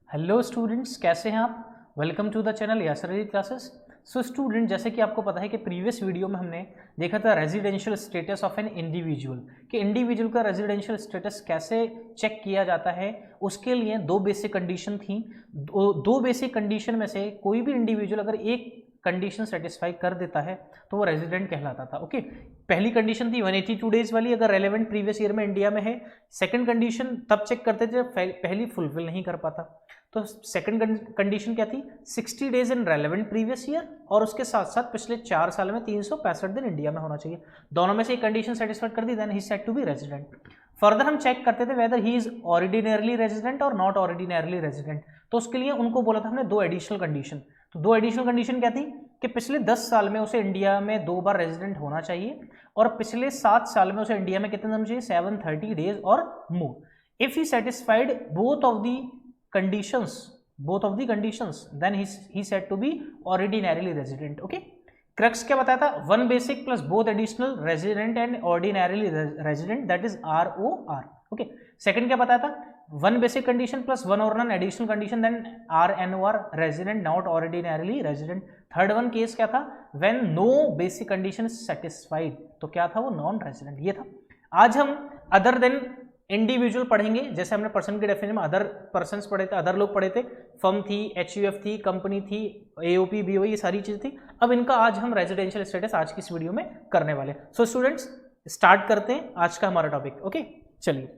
Hello students, कैसे हैं आप। Welcome to the channel Yasir Ali classes. So student, जैसे कि आपको पता है कि प्रीवियस वीडियो में हमने देखा था residential status of an individual, कि इंडिविजुअल का रेजिडेंशियल स्टेटस कैसे चेक किया जाता है। उसके लिए दो बेसिक कंडीशन थी। दो बेसिक कंडीशन में से कोई भी इंडिविजुअल अगर एक कंडीशन सेटिस्फाई कर देता है तो वो रेजिडेंट कहलाता था। ओके, पहली कंडीशन थी 182 डेज वाली, अगर रेलेवेंट प्रीवियस ईयर में इंडिया में है। सेकंड कंडीशन तब चेक करते थे जब पहली फुलफिल नहीं कर पाता। तो सेकंड कंडीशन क्या थी, 60 days in relevant previous year, और उसके साथ साथ पिछले 4 साल में 365 दिन इंडिया में होना चाहिए। दोनों में से एक कंडीशन सेटिस्फाइड कर दी, then he said to be resident. Further हम चेक करते थे whether he is ordinarily resident और नॉट ऑर्डिनरली रेजिडेंट। तो उसके लिए उनको बोला था हमने दो एडिशनल कंडीशन। तो दो एडिशनल कंडीशन क्या थी कि पिछले 10 साल में उसे इंडिया में 2 बार रेजिडेंट होना चाहिए, और पिछले 7 साल में उसे इंडिया में कितने दिन चाहिए, 730 डेज और more. If he satisfied both of the conditions then he said to be ordinarily resident. Okay, crux क्या बताया था, one basic plus both additional resident and ordinarily resident, that is ROR. Okay, second क्या बताया था, one basic condition plus one और none additional condition, then RNOR, resident not ordinarily resident. Third one case क्या था, when no basic condition is satisfied, तो क्या था वो, नॉन रेजिडेंट. ये था. आज हम अदर देन इंडिविजुअल पढ़ेंगे, जैसे हमने पर्सन के डेफिनेशन में अदर पर्सन्स पढ़े थे, अदर लोग पढ़े थे, फर्म थी, HUF थी, कंपनी थी, AOP, BOE, ये सारी चीज थी. अब इनका आज हम रेजिडेंशियल स्टेटस आज की इस वीडियो में करने वाले. सो स्टूडेंट्स, स्टार्ट करते हैं आज का हमारा टॉपिक. ओके, चलिए,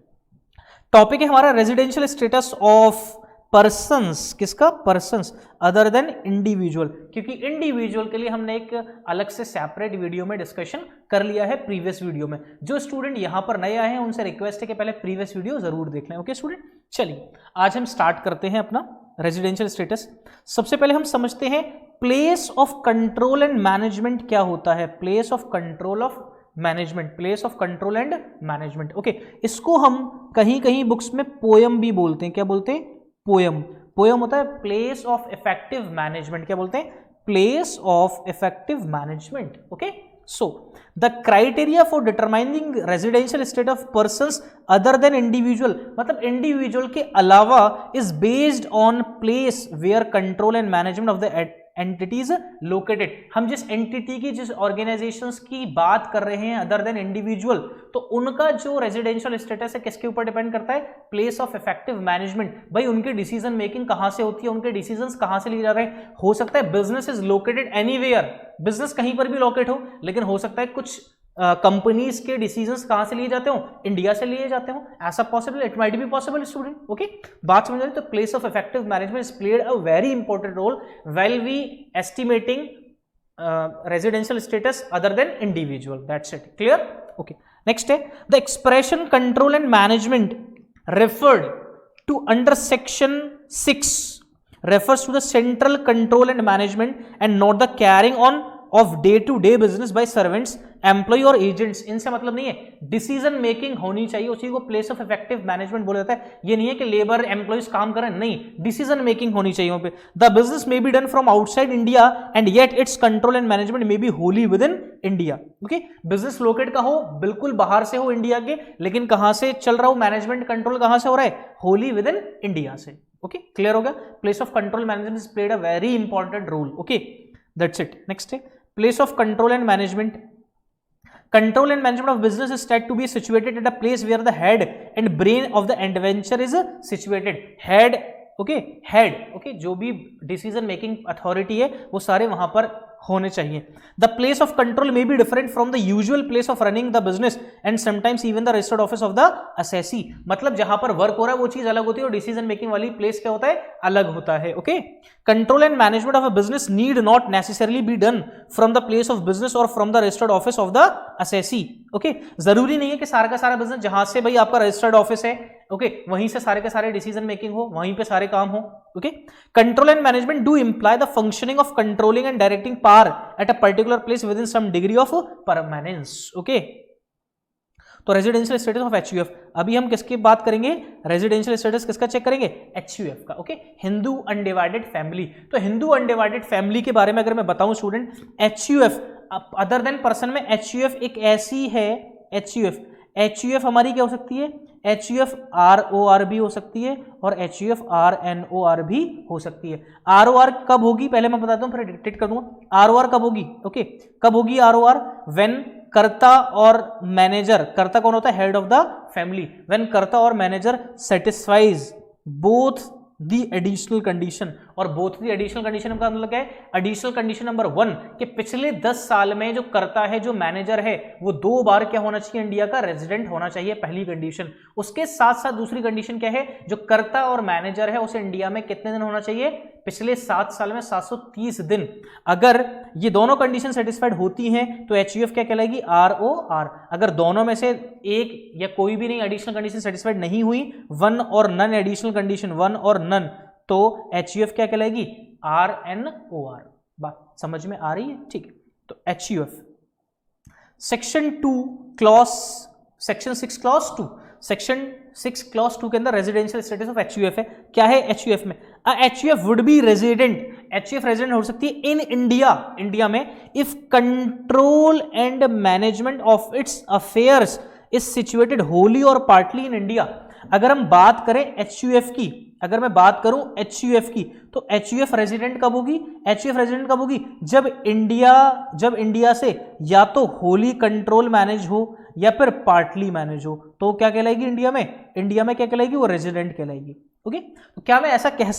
टॉपिक है हमारा रेजिडेंशियल स्टेटस ऑफ पर्सन्स. किसका, पर्सन्स अदर देन इंडिविजुअल, क्योंकि इंडिविजुअल के लिए हमने एक अलग से सेपरेट वीडियो में डिस्कशन कर लिया है प्रीवियस वीडियो में. जो स्टूडेंट यहां पर नए आए हैं उनसे रिक्वेस्ट है कि पहले प्रीवियस वीडियो जरूर देख लें. ओके स्टूडेंट, चलिए आज हम स्टार्ट करते हैं अपना रेजिडेंशियल स्टेटस. सबसे पहले हम समझते हैं place of control and management क्या होता है. Place of control of management, place of control and management. Okay, इसको हम कहीं कहीं बुक्स में पोयम भी बोलते हैं. क्या बोलते हैं, पोयम. पोयम होता है प्लेस ऑफ इफेक्टिव मैनेजमेंट. क्या बोलते हैं, place of effective management. Okay, so the criteria for determining residential state of persons other than individual, मतलब इंडिविजुअल के अलावा, is based on place where control and management of the entities located. हम जिस entity की, जिस organisations की बात कर रहे हैं अदर देन इंडिविजुअल, तो उनका जो रेजिडेंशियल स्टेटस है किसके ऊपर डिपेंड करता है, प्लेस ऑफ इफेक्टिव मैनेजमेंट. भाई उनकी डिसीजन मेकिंग कहां से होती है, उनके डिसीजंस कहां से लिए जा रहे हैं. हो सकता है business is located anywhere, business कहीं पर भी लोकेट हो, लेकिन हो सकता है कुछ कंपनीज के डिसीजंस कहां से लिए जाते हो, इंडिया से लिए जाते हो. ऐसा possible, it might be possible student. Okay, बात समझ रहे, तो place of effective management is played a very important role while we estimating residential status other than individual. That's it, clear. Okay, next है the expression control and management referred to under section 6 refers to the central control and management and not the carrying on of day to day business by servants, employ और agents. इनसे मतलब नहीं है, decision making होनी चाहिए, उसी को place of effective management बोला जाता है. ये नहीं है कि लेबर एम्प्लॉयज काम करें, नहीं, डिसीजन मेकिंग होनी चाहिए वहां पे. The business may be done from outside India and yet it's control and management may be Holi within India. Okay, business locate का हो, बिल्कुल बाहर से हो इंडिया के, लेकिन कहां से चल रहा हो, मैनेजमेंट कंट्रोल कहां से हो रहा है, होली विद इन इंडिया से. ओके, क्लियर हो गया. Place of control management is played a very important role. Okay, that's it. Next है place of control and management. Control and management of business is said to be situated at a place where the head and brain of the adventure is situated. Head, okay, head, okay, जो भी decision making authority है वो सारे वहां पर होने चाहिए. The place of control may be different from the usual place of running the business and sometimes even the registered office of the assessee. मतलब जहां पर वर्क हो रहा है वो चीज अलग होती है और डिसीजन मेकिंग वाली प्लेस क्या होता है, अलग होता है. Okay, control and management of a business need not necessarily be done from the place of business और from the registered office of the assessee. Okay, जरूरी नहीं है कि सारा का सारा बिजनेस जहां से भाई आपका रजिस्टर्ड ऑफिस है, ओके, वहीं से सारे के सारे डिसीजन मेकिंग हो, वहीं पे सारे काम हो. Okay, control and management do imply the functioning of controlling and directing power at a particular place within some degree of permanence. Okay, तो रेजिडेंशियल स्टेटस ऑफ HUF. अभी हम किसकी बात करेंगे, रेजिडेंशियल स्टेटस किसका चेक करेंगे, HUF का. Okay, Hindu undivided family. तो हिंदू अनडिवाइडेड फैमिली के बारे में अगर मैं बताऊं student, HUF other than person में HUF एक ऐसी है, HUF हमारी क्या हो सकती है, HUFROR भी हो सकती है और HUFRNOR भी हो सकती है। ROR कब होगी पहले मैं बताता हूँ, फिर डिक्टेट कर दूंगा। ROR कब होगी? ओके, कब होगी ROR? व्हेन कर्ता और मैनेजर, कर्ता कौन होता है? Head of the family. When कर्ता और manager satisfies both the additional condition, और बोथ दी एडिशनल कंडीशन का मतलब क्या है? एडिशनल कंडीशन नंबर 1 कि पिछले 10 साल में जो कर्ता है, जो मैनेजर है, वो 2 बार क्या होना चाहिए? इंडिया का रेजिडेंट होना चाहिए, पहली कंडीशन। उसके साथ साथ दूसरी कंडीशन क्या है? जो कर्ता और मैनेजर है उसे इंडिया में कितने दिन होना चाहिए? पिछले 7 साल में 730 दिन। अगर ये दोनों कंडीशन सेटिस्फाइड होती हैं तो HUF क्या कहलाएगी? ROR। अगर दोनों में से एक या कोई भी नहीं एडिशनल कंडीशन सेटिस्फाइड नहीं हुई, 1 और नन एडिशनल कंडीशन, 1 और नन, तो HUF क्या कहलाएगी? RNOR। बात समझ में आ रही है? ठीक है, तो HUF section 2 clause, section 6 clause 2, section 6 clause 2 के अंदर रेजिडेंशियल स्टेटस ऑफ HUF है। क्या है HUF में? HUF would be resident, HUF resident हो सकती है इन इंडिया, इंडिया में, if control and management of its affairs is situated Holi और पार्टली इन इंडिया। अगर हम बात करें HUF की, अगर मैं बात करूं HUF की, तो HUF रेजिडेंट कब होगी? HUF रेजिडेंट कब होगी? जब इंडिया से या तो होली कंट्रोल मैनेज हो या फिर पार्टली मैनेज हो, तो क्या कहलाएगी? इंडिया में क्या कहलाएगी? वो रेजिडेंट कहलाएगी। ओके, तो क्या मैं ऐसा कह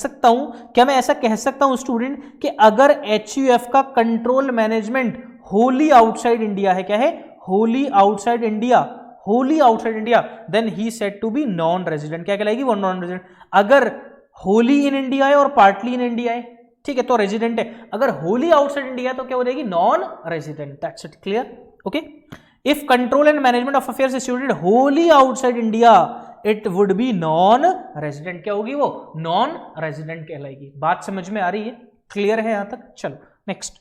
सकता हूं स्टूडेंट कि अगर HUF का control management wholly outside India है, क्या है? Wholly outside India, then he said to be non resident. क्या कहलाएगी? वो नॉन रेजिडेंट। अगर होली इन इंडिया है और पार्टली इन इंडिया है, ठीक है, तो रेजिडेंट है। अगर होली आउटसाइड इंडिया है तो क्या हो जाएगी? Non resident. That's it, clear? Okay, if control and management of affairs is situated wholly outside India, it would be non resident. क्या होगी? वो नॉन रेजिडेंट कहलाएगी। बात समझ में आ रही है? क्लियर है यहां तक? चलो नेक्स्ट।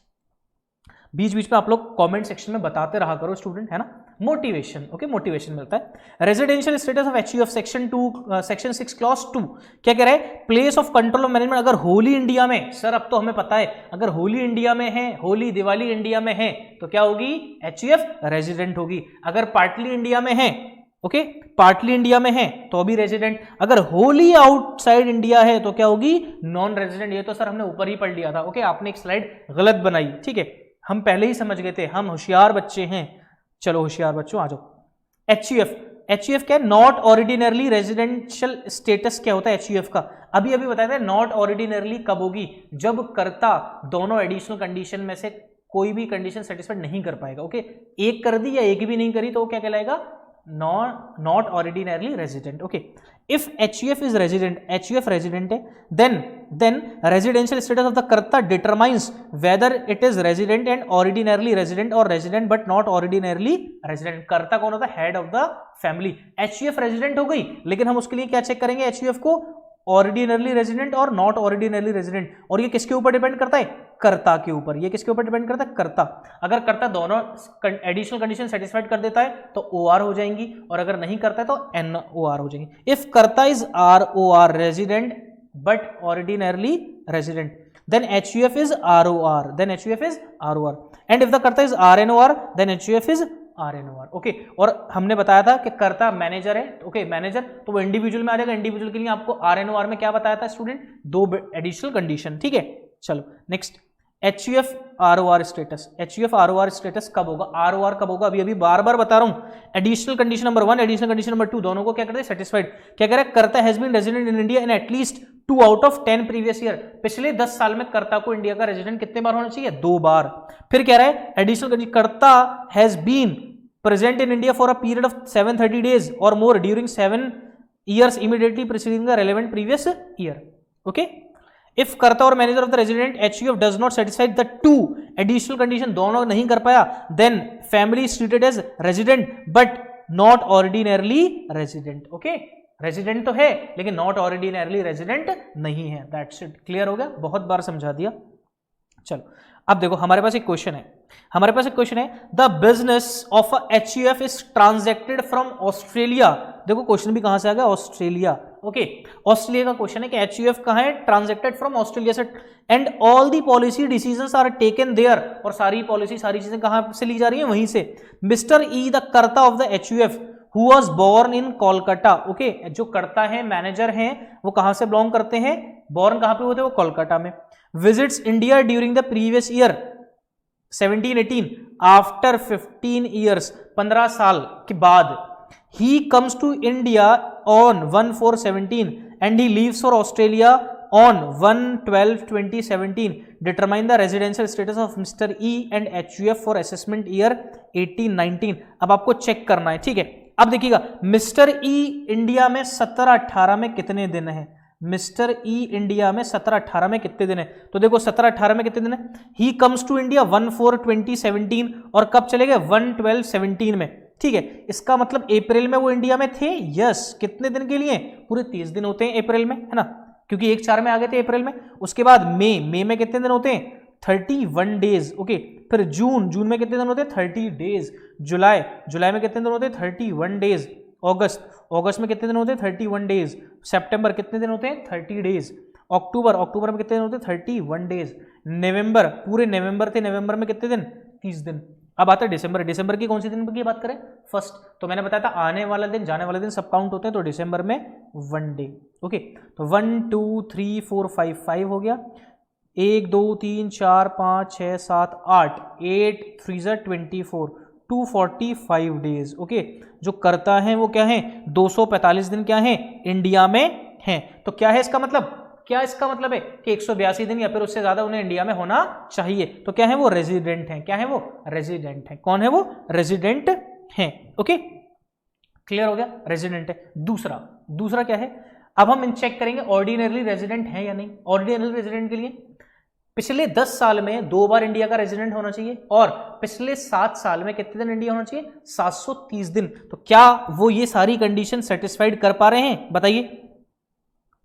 बीच बीच में आप लोग कमेंट सेक्शन में बताते रहा करो स्टूडेंट, है ना? मोटिवेशन, ओके, मोटिवेशन मिलता है। Residential status of HUF section 6 clause 2 क्या कह रहा है? Place of control of management. अगर होली इंडिया में, सर अब तो हमें पता है, अगर होली इंडिया में है, होली दिवाली इंडिया में है, तो क्या होगी? HUF रेजिडेंट होगी। अगर पार्टली इंडिया में है, ओके, पार्टली इंडिया में है तो अभी रेजिडेंट। अगर होली आउटसाइड इंडिया है तो क्या होगी? Non resident. ये तो सर हमने ऊपर ही पढ़ लिया था। ओके, आपने एक स्लाइड गलत बनाई, ठीक है, हम पहले ही समझ गए थे, हम होशियार बच्चे हैं। चलो होशियार बच्चों आ जाओ। HUF क्या है? नॉट ऑर्डिनरली रेजिडेंशियल स्टेटस क्या होता है HUF का? अभी बताया था। नॉट ऑर्डिनरली कब होगी? जब कर्ता दोनों एडिशनल कंडीशन में से कोई भी कंडीशन सेटिस्फाइड नहीं कर पाएगा। ओके, एक कर दी या एक भी नहीं करी तो क्या कहलाएगा? Not ordinarily resident. Okay, if HUF is resident, HUF resident है, then residential status of the karta determines whether it is resident and ordinarily resident और resident but not ordinarily resident. Karta कौन होता है? Head of the family. HUF resident हो गई, लेकिन हम उसके लिए क्या चेक करेंगे HUF को? ऑर्डिनरली रेजिडेंट और नॉट ऑर्डिनरली रेजिडेंट। और ये किसके ऊपर डिपेंड करता है? कर्ता के ऊपर। ये किसके ऊपर डिपेंड करता है? कर्ता। अगर कर्ता दोनों एडिशनल कंडीशन सेटिस्फाइड कर देता है तो OR हो जाएंगी, और अगर नहीं करता है तो NOR हो जाएंगी। इफ कर्ता is ROR resident but ordinarily resident, then HUF is ROR, and if the कर्ता is RNOR then HUF is RNOR। Okay, और हमने बताया था कि कर्ता मैनेजर है, ओके, मैनेजर, तो वो इंडिविजुअल में आ जाएगा। इंडिविजुअल के लिए आपको RNOR में क्या बताया था स्टूडेंट? 2 एडिशनल कंडीशन, ठीक है। चलो नेक्स्ट, HUF ROR स्टेटस कब होगा? ROR कब होगा? अभी बार बार बता रहा हूं। Additional condition number 1, additional condition number 2 दोनों को क्या करते हैं? सेटिस्फाइड। क्या कह रहा है? Karta has been resident in India in at least 2 out of 10 previous year. पिछले 10 साल में कर्ता को इंडिया का रेजिडेंट कितने बार होना चाहिए? 2 बार। फिर कह रहा है additional condition, karta has been present in India for a period of 730 days or more during 7 years immediately preceding the relevant previous year. Okay, if कर्ता और manager of the resident HUF does not satisfy the 2 additional condition, दोनों नहीं कर पाया, then family is treated as resident but not ordinarily resident. Okay, resident तो है लेकिन not ordinarily resident नहीं है। दैट्स इट, क्लियर हो गया? बहुत बार समझा दिया। चलो अब देखो, हमारे पास एक क्वेश्चन है, the business of HUF is transacted from Australia. देखो क्वेश्चन भी कहां से आ गया? ऑस्ट्रेलिया। ओके, ऑस्ट्रेलिया का क्वेश्चन है कि HUF कहां है? ट्रांजैक्टेड फ्रॉम ऑस्ट्रेलिया से, and all the policy decisions are taken there, और सारी पॉलिसी, सारी चीजें कहां से ली जा रही है? वहीं से। Mister E the karta of the HUF who was born in Kolkata, okay, जो करता है मैनेजर हैं वो कहां से बिलोंग करते हैं, बोर्न कहां पे होते हैं, वो कोलकाता में। Visits India during the previous year 17-18 after 15 years, 15 साल के बाद। He comes to India on 1/4/17 and he leaves for Australia on 1/12/2017. Determine the residential status of Mr. E and HUF for assessment year 18-19. अब आपको check करना है, ठीक है। अब देखिएगा मिस्टर ई इंडिया में 17-18 में कितने दिन है, मिस्टर ई इंडिया में 17-18 में कितने दिन है, तो देखो 17-18 में कितने दिन है। ही कम्स टू इंडिया 1/4/2017 और कब चले गए 1/12/17 में, ठीक है। इसका मतलब अप्रैल में वो इंडिया में थे, यस। कितने दिन के लिए, पूरे 30 दिन होते हैं अप्रैल में, है ना, क्योंकि 1/4 में आ गए थे अप्रैल में। उसके बाद मई में कितने दिन होते हैं, 31 डेज, ओके। फिर जून में कितने दिन होते हैं, 30 डेज। जुलाई में कितने दिन होते हैं, 31 डेज। अगस्त में कितने दिन होते हैं, 31 डेज। सितंबर कितने दिन होते हैं, 30 डेज। अक्टूबर में कितने दिन होते हैं, 31 डेज। नवंबर, पूरे नवंबर थे, नवंबर में कितने दिन, 30 दिन। अब आता है दिसंबर की कौन से दिन की बात करें, फर्स्ट। तो मैंने बताया था आने वाला दिन जाने वाले दिन सब काउंट होते हैं, तो दिसंबर में 1 डे, ओके। तो 1 2 3 4 5 हो गया, 1 2 3 4 5 6 7 8 8 3 24 245 डेज, ओके। जो करता है वो क्या है, 245 दिन क्या है, इंडिया में है। तो क्या है इसका मतलब, क्या इसका मतलब है कि 182 दिन या फिर उससे ज्यादा उन्हें इंडिया में होना चाहिए। तो क्या है वो, रेजिडेंट है। क्या है वो, रेजिडेंट है। कौन है वो, रेजिडेंट है, ओके। क्लियर हो गया, रेजिडेंट है। दूसरा क्या है, अब हम इन चेक करेंगे ऑर्डिनरी रेजिडेंट है या नहीं। ऑर्डिनरी रेजिडेंट के लिए पिछले 10 साल में 2 बार इंडिया का रेजिडेंट होना चाहिए और पिछले 7 साल में कितने दिन इंडिया होना चाहिए, 730 दिन। तो क्या वो ये सारी कंडीशन सेटिस्फाइड कर पा रहे हैं, बताइए,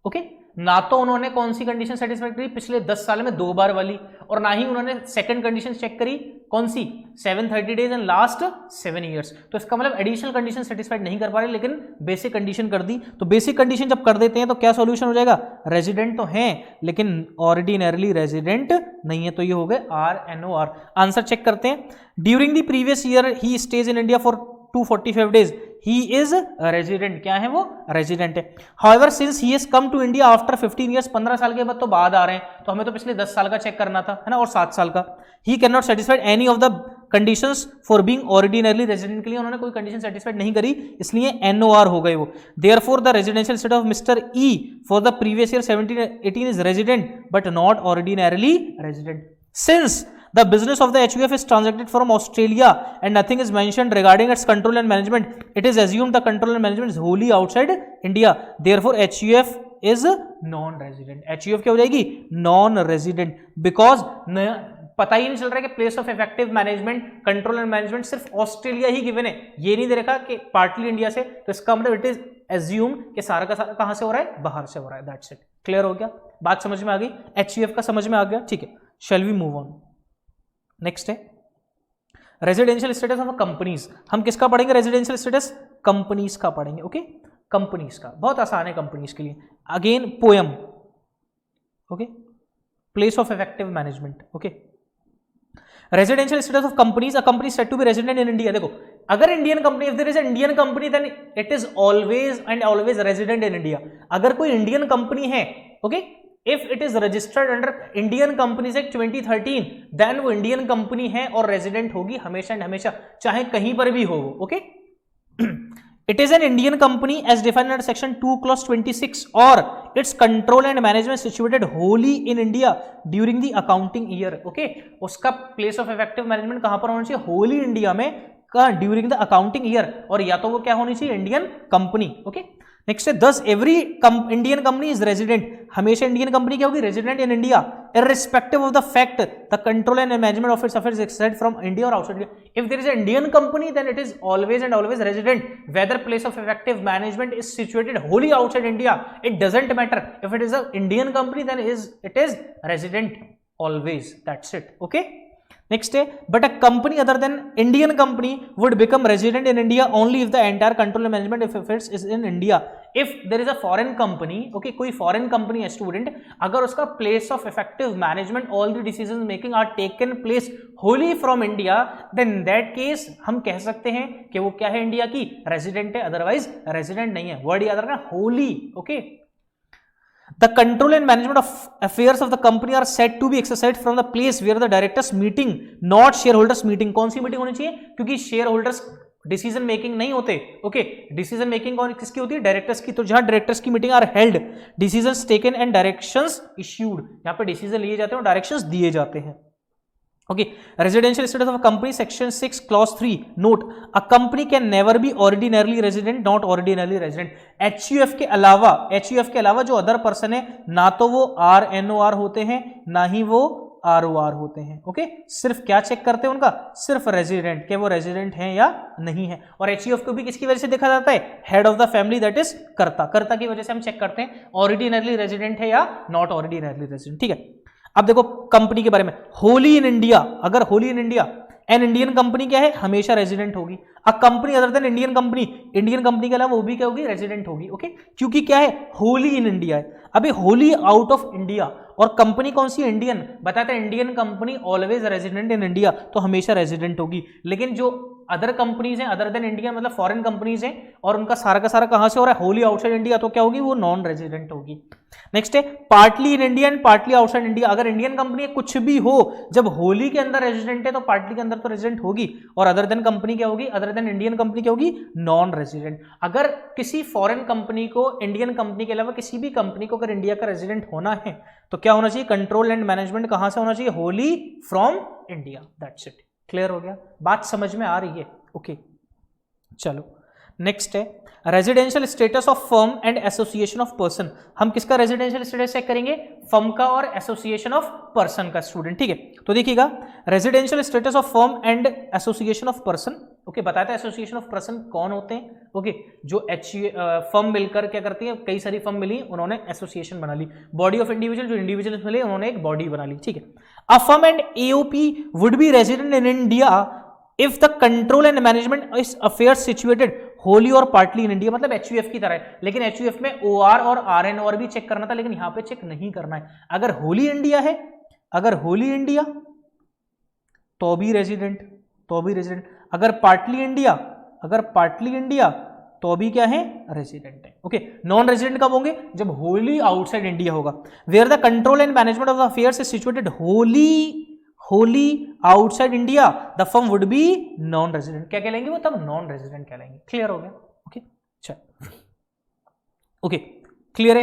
ओके। ना तो उन्होंने कौन सी कंडीशन सेटिस्फाइड करी, पिछले 10 साल में 2 बार वाली, और ना ही उन्होंने सेकंड कंडीशन चेक करी, कौन सी, 730 डेज एंड लास्ट 7 ईयर्स। तो इसका मतलब एडिशनल कंडीशन सेटिस्फाइड नहीं कर पा रहे, लेकिन बेसिक कंडीशन कर दी। तो बेसिक कंडीशन जब कर देते हैं तो क्या सॉल्यूशन हो जाएगा, रेजिडेंट तो हैं लेकिन ऑर्डिनरली रेजिडेंट नहीं है। तो ये हो गए RNOR। आंसर चेक करते हैं। During the previous year he stays in India for 245 days, he is resident. क्या है वो, रेजिडेंट है। However since he has come to India after 15 years, 15 साल के बाद तो बाद आ रहे हैं, तो हमें तो पिछले 10 साल का चेक करना था, है ना, और 7 साल का। He can not satisfied any of the conditions for being ordinarily resident, के लिए उन्होंने कोई कंडीशन सेटिस्फाइड नहीं करी, इसलिए NOR हो गए वो। Therefore the residential status of mister E for the previous year 17-18 is resident but not ordinarily resident. Since the business of the HUF is transacted from Australia and nothing is mentioned regarding its control and management, it is assumed the control and management is wholly outside India, therefore HUF is non-resident। HUF क्या हो जाएगी, non-resident, because पता ही नहीं चल रहा है कि place of effective management, control and management सिर्फ ऑस्ट्रेलिया ही गिवन है, ये नहीं दे रखा कि पार्टली इंडिया से। तो इसका मतलब इट इज एज्यूम कि सारा का सारा कहां से हो रहा है, बाहर से हो रहा है। That's it. क्लियर हो गया, बात समझ में आ गई, HUF का समझ में आ गया, ठीक है। Shall we move on. Next है रेजिडेंशियल स्टेटस ऑफ कंपनीज। हम किसका पढ़ेंगे, रेजिडेंशियल स्टेटस कंपनीज का पढ़ेंगे, ओके। कंपनीज का बहुत आसान है कंपनीज के लिए। Again POEM, okay, place of effective management, okay. Residential status of companies, a company said to be resident in India. देखो अगर Indian company, if there is a Indian company then it is always and always resident in India. अगर कोई Indian company है, okay, if it is registered under Indian companies act 2013 then वो Indian company है और resident होगी हमेशा and हमेशा, चाहे कहीं पर भी हो, okay. It is an Indian company as defined under section 2 clause 26 और it's control and management situated wholly in India during the accounting year, okay. उसका प्लेस ऑफ इफेक्टिव मैनेजमेंट कहां पर होना चाहिए, होली इंडिया में, ड्यूरिंग द अकाउंटिंग ईयर, और या तो वो क्या होनी चाहिए, इंडियन कंपनी, ओके। नेक्स्ट है दस every Indian company is resident, हमेशा इंडियन कंपनी क्या होगी, resident in India, irrespective of the fact the control and management of its affairs is exercised from India or outside India. If there is an Indian company then it is always and always resident, whether place of effective management is situated wholly outside India, it doesn't matter. If it is an Indian company then it is resident always, that's it, okay. Next है, but a company other than Indian company would become resident in India only if the entire control and management of affairs is in India. If there is a foreign company, okay, कोई foreign company है student, अगर उसका place of effective management all the decision making are taken place wholly from India, then in that case हम कह सकते हैं कि वो क्या है, इंडिया की रेजिडेंट है, अदरवाइज रेजिडेंट नहीं है। वर्ड याद रखना, Holi, okay. The control and management of affairs of the company are said to be exercised from the place where the directors meeting, not shareholders meeting। कौन सी मीटिंग होनी चाहिए? क्योंकि शेयर होल्डर्स डिसीजन मेकिंग नहीं होते, okay. Decision making कौन किसकी होती है? डायरेक्टर्स की। तो जहां डायरेक्टर्स की meeting are held, decisions taken and directions issued, यहां पे डिसीजन लिए जाते हैं और डायरेक्शंस दिए जाते हैं, okay. Residential status of a company, section 6 clause 3 note, a company can never be ordinarily resident, not ordinarily resident. HUF के अलावा जो अदर पर्सन है, ना तो वो आरएनओआर होते हैं, ना ही वो आरओआर होते हैं, ओके। सिर्फ क्या चेक करते हैं उनका? सिर्फ रेजिडेंट, के वो रेजिडेंट हैं या नहीं है। और एचयूएफ को भी किसकी वजह से देखा जाता है? Head of the family, that is कर्ता की वजह से हम चेक करते हैं ऑर्डिनरली रेजिडेंट है या नॉट ऑर्डिनरली रेजिडेंट, ठीक है। अब देखो कंपनी के बारे में, होली इन इंडिया, अगर Holi in India, N Indian company क्या है? हमेशा रेजिडेंट होगी। अ company other than Indian company के अलावा वो भी क्या होगी? रेजिडेंट होगी, ओके। क्योंकि क्या है? होली इन इंडिया है। अभी होली आउट ऑफ इंडिया, और कंपनी कौन सी? इंडियन। बताते हैं Indian company always resident in India, तो हमेशा रेजिडेंट होगी। लेकिन जो अदर कंपनीज हैं, अदर देन इंडिया मतलब फॉरेन कंपनीज हैं, और उनका सारा का सारा कहां से हो रहा है? होली आउटसाइड इंडिया, तो क्या होगी? वो नॉन रेजिडेंट होगी। नेक्स्ट है partly in India and partly outside India. अगर इंडियन कंपनी कुछ भी हो, जब होली के अंदर रेजिडेंट है तो पार्टली के अंदर तो रेजिडेंट होगी, और अदर देन कंपनी क्या होगी? अदर देन इंडियन कंपनी क्या होगी? Non resident. अगर किसी फॉरेन कंपनी को इंडियन कंपनी के अलावा किसी भी कंपनी को अगर इंडिया का रेजिडेंट होना है तो क्या होना चाहिए? कंट्रोल एंड मैनेजमेंट कहां से होना चाहिए? Holi from India, that's it. Clear हो गया? बात समझ में आ रही है? ओके, चलो नेक्स्ट है residential status of firm and association of person. हम किसका रेजिडेंशियल स्टेटस चेक करेंगे? फर्म का और एसोसिएशन ऑफ पर्सन का, स्टूडेंट, ठीक है। तो देखिएगा, residential status of firm and association of person, okay. बताया था एसोसिएशन ऑफ पर्सन कौन होते हैं, ओके। जो फर्म मिलकर क्या करती है? कई सारी फर्म मिली, उन्होंने एसोसिएशन बना ली। बॉडी ऑफ इंडिविजुअल, जो इंडिविजुअल्स मिले, उन्होंने एक बॉडी बना ली, ठीक है। A firm and AOP would be resident in India if the control and management is affairs situated Holi और पार्टली इन इंडिया। मतलब एचयूएफ की तरह है, लेकिन एचयूएफ में ओआर और आरएनओआर भी चेक करना था, लेकिन यहां पे चेक नहीं करना है। अगर होली इंडिया है, अगर होली इंडिया तो भी रेजिडेंट, अगर पार्टली इंडिया तो भी क्या है? रेजिडेंट है, ओके। नॉन रेजिडेंट कब होंगे? जब होली आउटसाइड इंडिया होगा। Where the control and management of the affairs is situated wholly outside India, the firm would be non resident. क्या कहलाएंगे वो? तब नॉन रेजिडेंट कहलाएंगे। क्लियर हो गया? ओके, चल, ओके, क्लियर है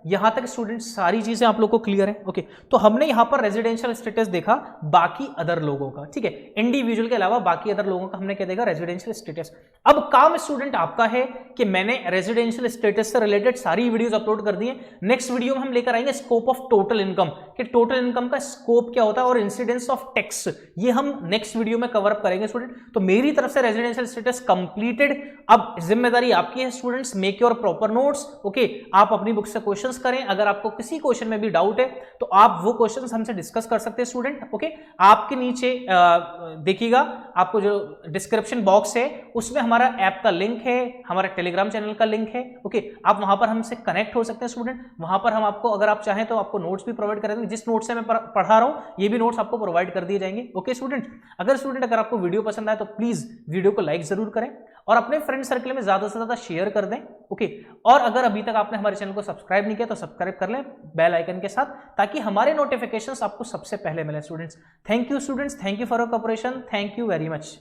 यहां तक स्टूडेंट? सारी चीजें आप लोग को क्लियर है, ओके। तो हमने यहां पर रेजिडेंशियल स्टेटस देखा बाकी अदर लोगों का, ठीक है। इंडिविजुअल के अलावा बाकी अदर लोगों का हमने क्या देखा? Residential status. अब काम स्टूडेंट आपका है कि मैंने रेजिडेंशियल स्टेटस से रिलेटेड सारी वीडियोस अपलोड कर दी है। नेक्स्ट वीडियो में हम लेकर आएंगे स्कोप ऑफ टोटल इनकम, कि टोटल इनकम का स्कोप क्या होता है और इंसिडेंस ऑफ टैक्स, ये हम नेक्स्ट वीडियो में कवर अप करेंगे स्टूडेंट। तो मेरी तरफ से रेजिडेंशियल स्टेटस कंप्लीटेड। अब जिम्मेदारी आपकी है students, make your proper notes, okay. आप अपनी बुक से क्वेश्चंस करें। अगर आपको किसी क्वेश्चन में भी डाउट है तो आप वो क्वेश्चंस हमसे डिस्कस कर सकते हैं स्टूडेंट, ओके। आपके नीचे देखिएगा, आपको जो डिस्क्रिप्शन बॉक्स है उसमें हमारा ऐप का लिंक है, हमारा टेलीग्राम चैनल का लिंक है, ओके। आप वहां पर हमसे कनेक्ट हो सकते हैं स्टूडेंट। वहां पर हम आपको, अगर आप चाहें तो आपको नोट्स भी प्रोवाइड करेंगे। जिस नोट से मैं पढ़ा रहा हूं ये भी नोट्स आपको प्रोवाइड कर दिए जाएंगे, ओके स्टूडेंट। अगर आपको वीडियो पसंद आए तो प्लीज वीडियो को लाइक जरूर करें और अपने फ्रेंड सर्कल में ज्यादा से ज्यादा शेयर कर दें, ओके। और अगर अभी तक आपने हमारे चैनल को सब्सक्राइब नहीं किया तो सब्सक्राइब कर लें बेल आइकन के साथ, ताकि हमारे नोटिफिकेशंस आपको सबसे पहले मिले students. Thank you students, thank you for your cooperation, thank you very much.